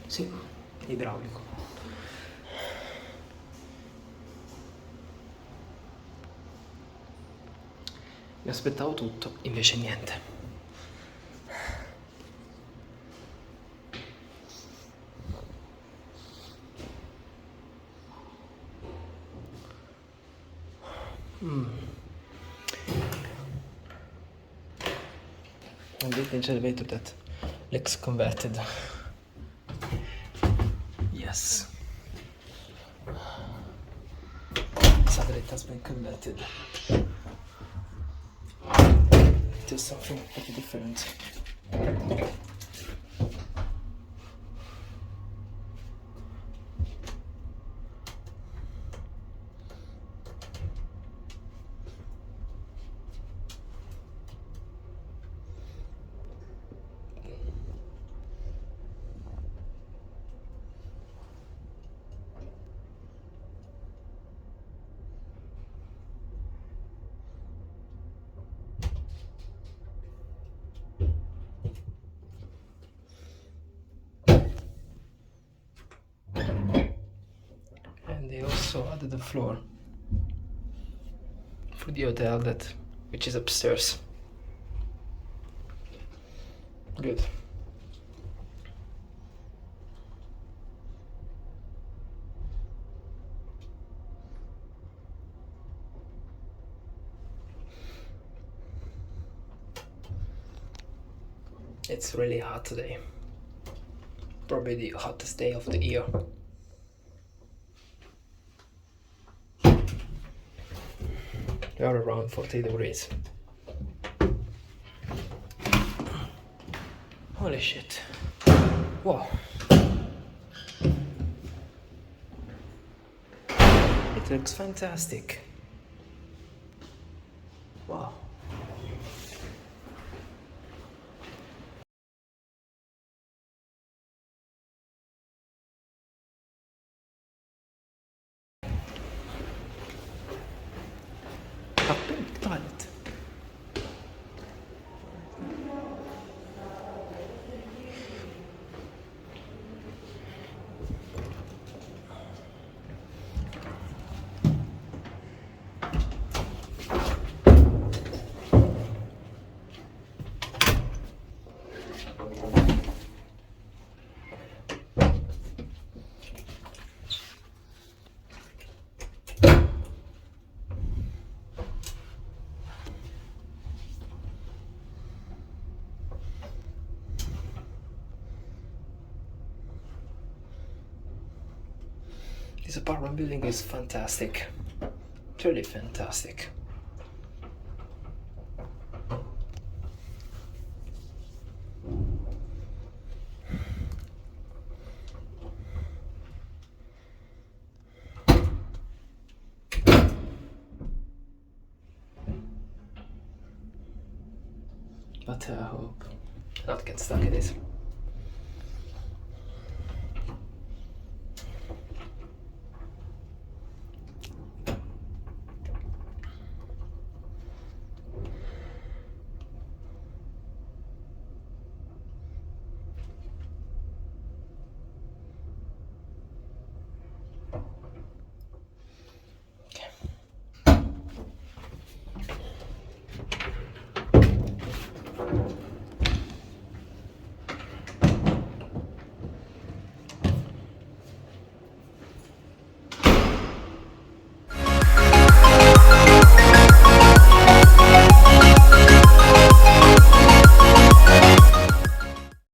Sì, idraulico. Mi aspettavo tutto, invece niente. And this elevator that looks converted. Yes. Satellite has been converted to something pretty different. And they also added the floor for the hotel which is upstairs. Good. It's really hot today. Probably the hottest day of the year. We are around 40 degrees. Holy shit. Wow. It looks fantastic. Wow. A pink toilet. This apartment building is fantastic. Truly fantastic. But I hope not get stuck in this.